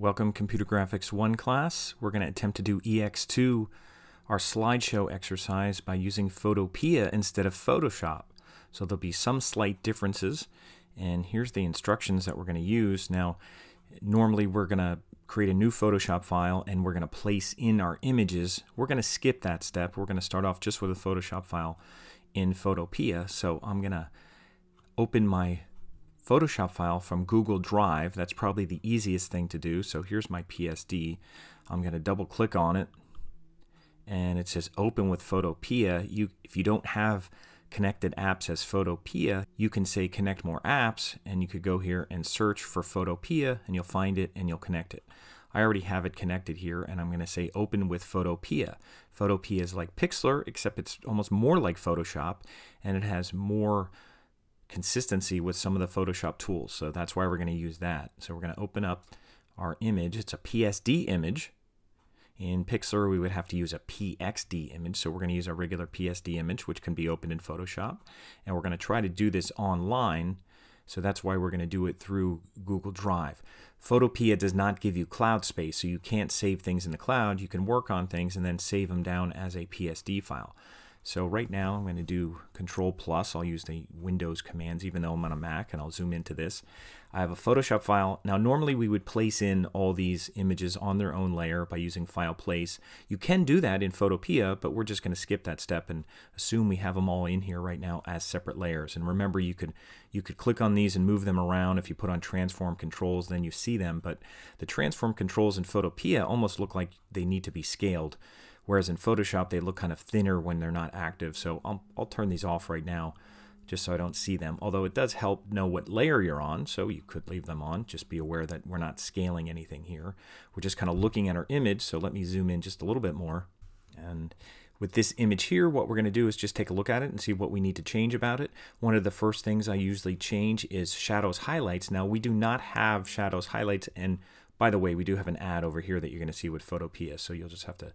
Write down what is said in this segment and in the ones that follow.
Welcome Computer Graphics 1 class. We're going to attempt to do EX2, our slideshow exercise, by using Photopea instead of Photoshop. So there'll be some slight differences, and here's the instructions that we're going to use. Now, normally we're going to create a new Photoshop file and we're going to place in our images. We're going to skip that step. We're going to start off just with a Photoshop file in Photopea. So I'm going to open my Photoshop file from Google Drive. That's probably the easiest thing to do. So here's my PSD. I'm going to double click on it and it says open with Photopea. If you don't have connected apps as Photopea, you can say connect more apps, and you could go here and search for Photopea and you'll find it and you'll connect it. I already have it connected here, and I'm going to say open with Photopea. Photopea is like Pixlr, except it's almost more like Photoshop, and it has more consistency with some of the Photoshop tools. So that's why we're going to use that. So we're going to open up our image. It's a PSD image. In Pixlr, we would have to use a PXD image. So we're going to use a regular PSD image, which can be opened in Photoshop. And we're going to try to do this online. So that's why we're going to do it through Google Drive. Photopea does not give you cloud space, so you can't save things in the cloud. You can work on things and then save them down as a PSD file. So right now I'm going to do Control+. I'll use the Windows commands even though I'm on a Mac, and I'll zoom into this. I have a Photoshop file. Now normally we would place in all these images on their own layer by using File Place. You can do that in Photopea, but we're just going to skip that step and assume we have them all in here right now as separate layers. And remember, you could click on these and move them around. If you put on Transform Controls, then you see them. But the Transform Controls in Photopea almost look like they need to be scaled, whereas in Photoshop they look kind of thinner when they're not active. So I'll turn these off right now just so I don't see them. Although it does help know what layer you're on, so you could leave them on. Just be aware that we're not scaling anything here. We're just kind of looking at our image, so let me zoom in just a little bit more. And with this image here, what we're going to do is just take a look at it and see what we need to change about it. One of the first things I usually change is shadows highlights. Now we do not have shadows highlights, and by the way, we do have an ad over here that you're going to see with Photopea, so you'll just have to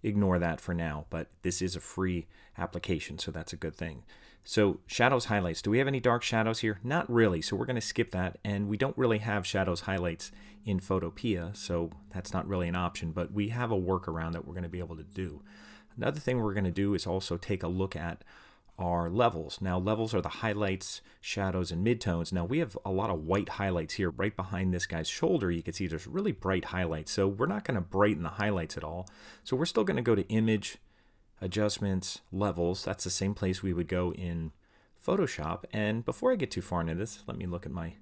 ignore that for now, but this is a free application, so that's a good thing. So shadows highlights, do we have any dark shadows here? Not really, so we're going to skip that, and we don't really have shadows highlights in Photopea, so that's not really an option, but we have a workaround that we're going to be able to do. Another thing we're going to do is also take a look at our levels. Now levels are the highlights, shadows, and midtones. Now we have a lot of white highlights here right behind this guy's shoulder. You can see there's really bright highlights, so we're not going to brighten the highlights at all. So we're still going to go to Image, Adjustments, Levels. That's the same place we would go in Photoshop. And before I get too far into this, let me look at my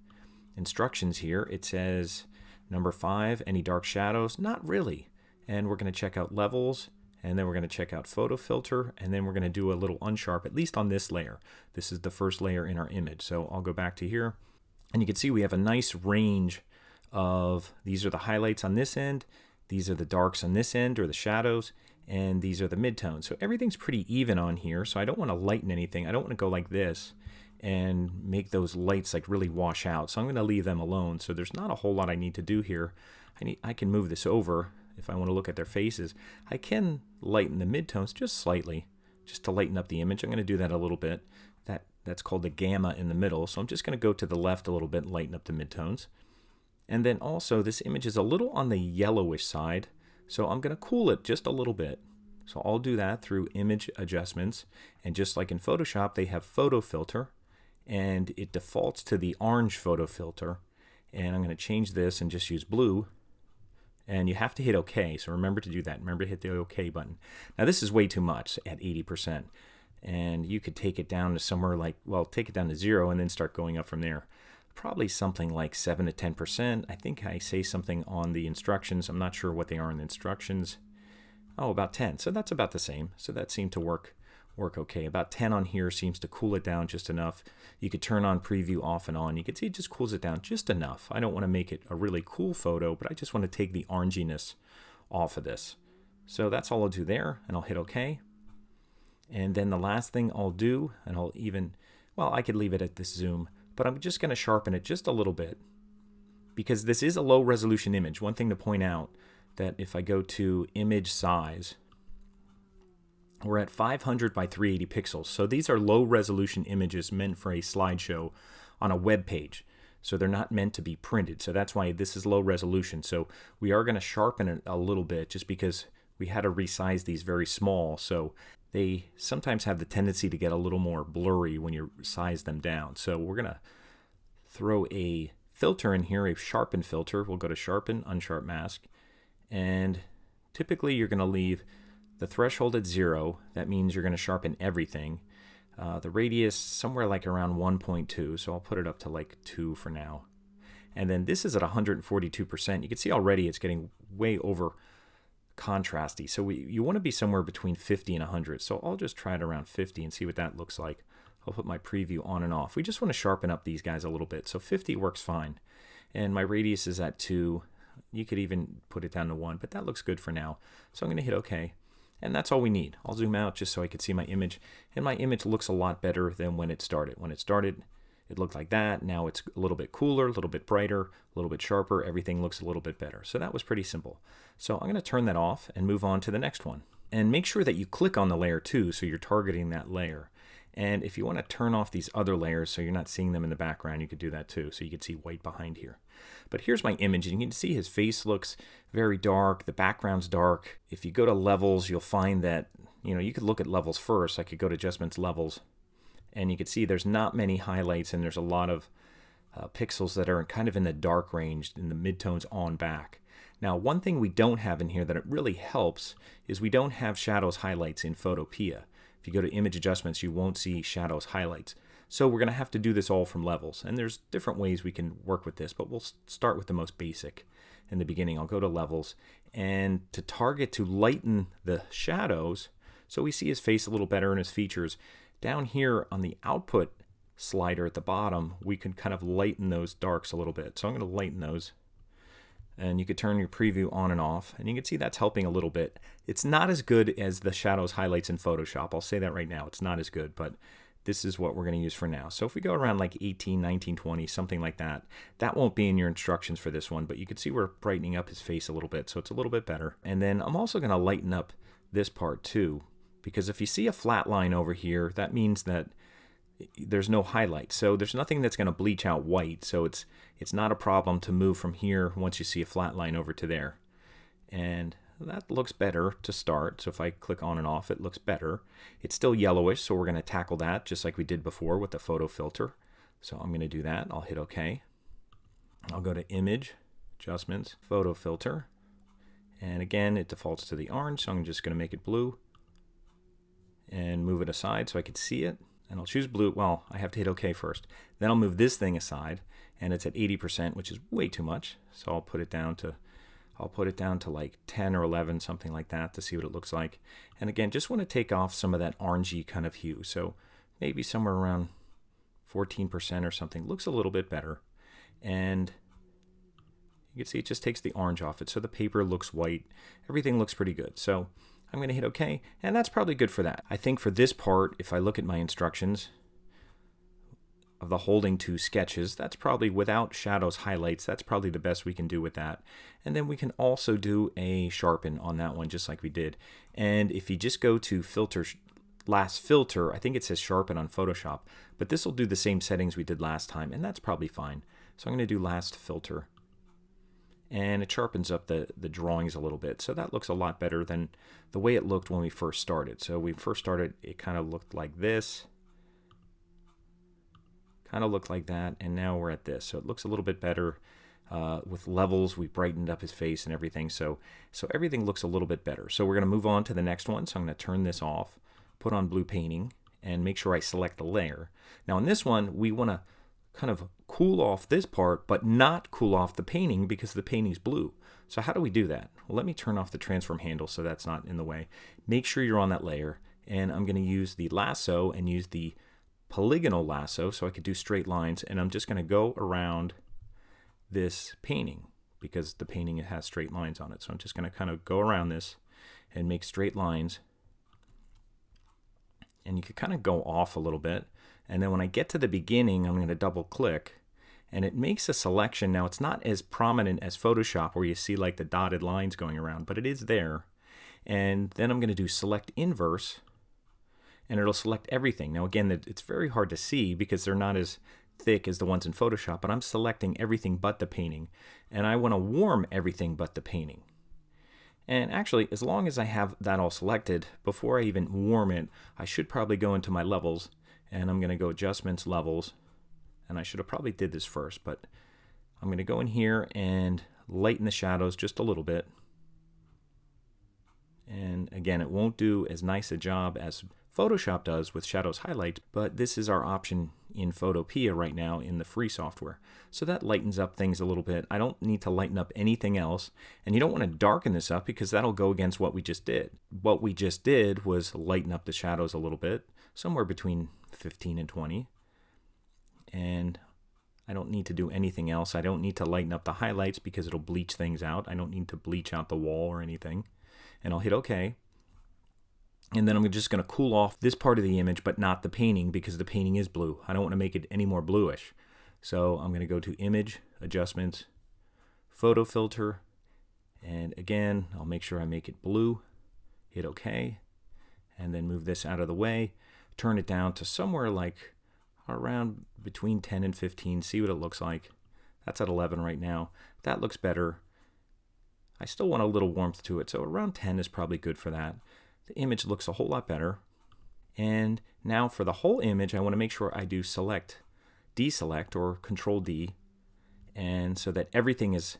instructions here. It says number 5, any dark shadows? Not really. And we're going to check out Levels, and then we're going to check out Photo Filter, and then we're going to do a little unsharp, at least on this layer. This is the first layer in our image. So I'll go back to here, and you can see we have a nice range of, these are the highlights on this end, these are the darks on this end, or the shadows, and these are the midtones. So everything's pretty even on here, so I don't want to lighten anything. I don't want to go like this and make those lights like really wash out. So I'm going to leave them alone. So there's not a whole lot I need to do here. I can move this over. If I want to look at their faces, I can lighten the midtones just slightly, just to lighten up the image. I'm going to do that a little bit. That's called the gamma in the middle. So I'm just going to go to the left a little bit and lighten up the midtones. And then also this image is a little on the yellowish side, so I'm going to cool it just a little bit. So I'll do that through Image Adjustments, and just like in Photoshop, they have Photo Filter, and it defaults to the orange Photo Filter. And I'm going to change this and just use blue. And you have to hit OK, so remember to do that. Remember to hit the OK button. Now this is way too much at 80%. And you could take it down to somewhere like, well, take it down to 0 and then start going up from there. Probably something like 7 to 10%. I think I say something on the instructions. I'm not sure what they are in the instructions. Oh, about 10. So that's about the same. So that seemed to work okay. About 10 on here seems to cool it down just enough. You could turn on preview off and on. You can see it just cools it down just enough. I don't want to make it a really cool photo, but I just want to take the oranginess off of this. So that's all I'll do there, and I'll hit OK. And then the last thing I'll do, and I'll even, well, I could leave it at this zoom, but I'm just going to sharpen it just a little bit because this is a low resolution image. One thing to point out, that if I go to image size, we're at 500 by 380 pixels. So these are low resolution images meant for a slideshow on a web page. So they're not meant to be printed. So that's why this is low resolution. So we are going to sharpen it a little bit just because we had to resize these very small. So they sometimes have the tendency to get a little more blurry when you size them down. So we're going to throw a filter in here, a Sharpen Filter. We'll go to Sharpen, Unsharp Mask. And typically you're going to leave the threshold at 0. That means you're going to sharpen everything. The radius somewhere like around 1.2, so I'll put it up to like 2 for now. And then this is at 142%. You can see already it's getting way over contrasty. So you want to be somewhere between 50 and 100. So I'll just try it around 50 and see what that looks like. I'll put my preview on and off. We just want to sharpen up these guys a little bit. So 50 works fine. And my radius is at 2. You could even put it down to 1, but that looks good for now. So I'm going to hit OK. And that's all we need. I'll zoom out just so I can see my image. And my image looks a lot better than when it started. When it started, it looked like that. Now it's a little bit cooler, a little bit brighter, a little bit sharper. Everything looks a little bit better. So that was pretty simple. So I'm going to turn that off and move on to the next one. And make sure that you click on the layer too, so you're targeting that layer. And if you want to turn off these other layers so you're not seeing them in the background, you could do that too. So you can see white behind here. But here's my image, and you can see his face looks very dark. The background's dark. If you go to levels, you'll find that, you could look at levels first. I could go to adjustments, levels, and you can see there's not many highlights, and there's a lot of pixels that are kind of in the dark range, in the midtones on back. Now, one thing we don't have in here that it really helps is we don't have shadows highlights in Photopea. If you go to image adjustments, you won't see shadows highlights. So we're going to have to do this all from levels. And there's different ways we can work with this, but we'll start with the most basic in the beginning. I'll go to levels, and to target, to lighten the shadows, so we see his face a little better and his features. Down here on the output slider at the bottom, we can kind of lighten those darks a little bit. So I'm going to lighten those. And you could turn your preview on and off, and you can see that's helping a little bit. It's not as good as the shadows highlights in Photoshop. I'll say that right now. It's not as good, but this is what we're going to use for now. So if we go around like 18, 19, 20, something like that, that won't be in your instructions for this one, but you can see we're brightening up his face a little bit, so it's a little bit better. And then I'm also going to lighten up this part too, because if you see a flat line over here, that means that there's no highlight. So there's nothing that's going to bleach out white, so it's not a problem to move from here once you see a flat line over to there. And that looks better to start. So if I click on and off, it looks better. It's still yellowish, so we're going to tackle that just like we did before with the photo filter. So I'm going to do that. I'll hit OK. I'll go to Image, Adjustments, Photo Filter. And again, it defaults to the orange, so I'm just going to make it blue and move it aside so I can see it. And I'll choose blue. Well, I have to hit OK first. Then I'll move this thing aside, and it's at 80%, which is way too much. So I'll put it down to like 10 or 11, something like that, to see what it looks like. And again, just want to take off some of that orangey kind of hue. So maybe somewhere around 14% or something. Looks a little bit better. And you can see it just takes the orange off it. So the paper looks white. Everything looks pretty good. So I'm going to hit OK, and that's probably good for that. I think for this part, if I look at my instructions of the holding two sketches, that's probably without shadows highlights, that's probably the best we can do with that. And then we can also do a sharpen on that one just like we did. And if you just go to filter, last filter, I think it says sharpen on Photoshop, but this will do the same settings we did last time, and that's probably fine. So I'm going to do last filter. And it sharpens up the drawings a little bit. So that looks a lot better than the way it looked when we first started. So we first started, it kind of looked like this. Kind of looked like that, and now we're at this. So it looks a little bit better. With levels, we brightened up his face and everything. So everything looks a little bit better. So we're going to move on to the next one. So I'm going to turn this off, put on blue painting, and make sure I select the layer. Now in this one, we want to kind of cool off this part, but not cool off the painting because the painting's blue. So how do we do that? Well, let me turn off the transform handle so that's not in the way. Make sure you're on that layer, and I'm going to use the lasso and use the Polygonal Lasso so I could do straight lines, and I'm just going to go around this painting because the painting has straight lines on it. So I'm just going to kind of go around this and make straight lines, and you could kind of go off a little bit. And then when I get to the beginning, I'm going to double click, and it makes a selection. Now it's not as prominent as Photoshop where you see like the dotted lines going around, but it is there. And then I'm going to do select inverse, and it'll select everything. Now again, it's very hard to see because they're not as thick as the ones in Photoshop, but I'm selecting everything but the painting, and I want to warm everything but the painting. And actually, as long as I have that all selected, before I even warm it, I should probably go into my levels, and I'm going to go Adjustments, Levels, and I should have probably did this first, but I'm going to go in here and lighten the shadows just a little bit. And again, it won't do as nice a job as Photoshop does with shadows highlight, but this is our option in Photopea right now in the free software. So that lightens up things a little bit. I don't need to lighten up anything else, and you don't want to darken this up because that'll go against what we just did. What we just did was lighten up the shadows a little bit, somewhere between 15 and 20. And I don't need to do anything else. I don't need to lighten up the highlights because it'll bleach things out. I don't need to bleach out the wall or anything. And I'll hit OK. And then I'm just going to cool off this part of the image, but not the painting, because the painting is blue. I don't want to make it any more bluish. So I'm going to go to Image, Adjustments, Photo Filter, and again, I'll make sure I make it blue, hit OK, and then move this out of the way, turn it down to somewhere like around between 10 and 15, see what it looks like. That's at 11 right now. That looks better. I still want a little warmth to it, so around 10 is probably good for that. The image looks a whole lot better. And now for the whole image, I want to make sure I do Select, Deselect, or Control D, and so that everything is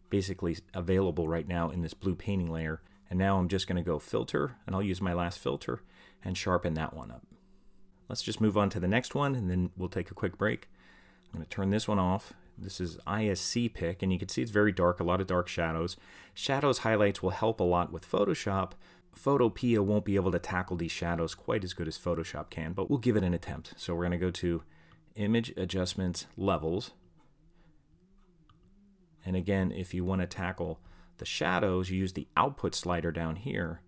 basically available right now in this blue painting layer. And now I'm just going to go Filter, and I'll use my last filter and sharpen that one up. Let's just move on to the next one, and then we'll take a quick break. I'm going to turn this one off. This is ISC pick, and you can see it's very dark, a lot of dark shadows. Shadows highlights will help a lot with Photoshop. Photopea won't be able to tackle these shadows quite as good as Photoshop can, but we'll give it an attempt. So we're going to go to Image, Adjustments, Levels. And again, if you want to tackle the shadows, you use the output slider down here,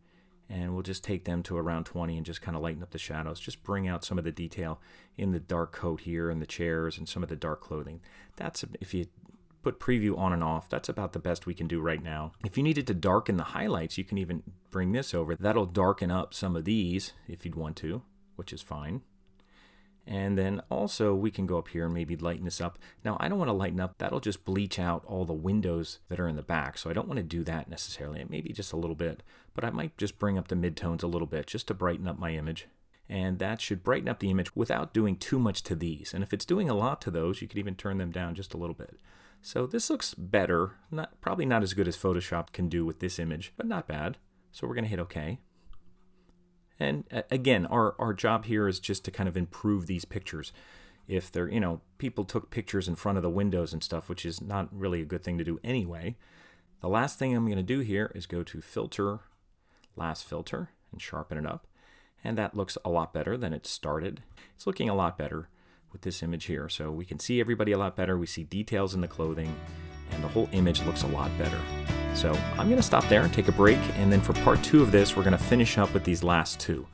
and we'll just take them to around 20 and just kind of lighten up the shadows. Just bring out some of the detail in the dark coat here and the chairs and some of the dark clothing. That's, if you put preview on and off, that's about the best we can do right now. If you needed to darken the highlights, you can even bring this over. That'll darken up some of these if you'd want to, which is fine. And then also we can go up here and maybe lighten this up. Now I don't want to lighten up, that'll just bleach out all the windows that are in the back, so I don't want to do that necessarily. Maybe just a little bit, but I might just bring up the midtones a little bit just to brighten up my image. And that should brighten up the image without doing too much to these. And if it's doing a lot to those, you could even turn them down just a little bit. So this looks better, probably not as good as Photoshop can do with this image, but not bad. So we're going to hit OK. And again, our job here is just to kind of improve these pictures. If they're, people took pictures in front of the windows and stuff, which is not really a good thing to do anyway. The last thing I'm going to do here is go to Filter, Last Filter, and sharpen it up. And that looks a lot better than it started. It's looking a lot better with this image here. So we can see everybody a lot better. We see details in the clothing, and the whole image looks a lot better. So I'm going to stop there and take a break, and then for part 2 of this, we're going to finish up with these last two.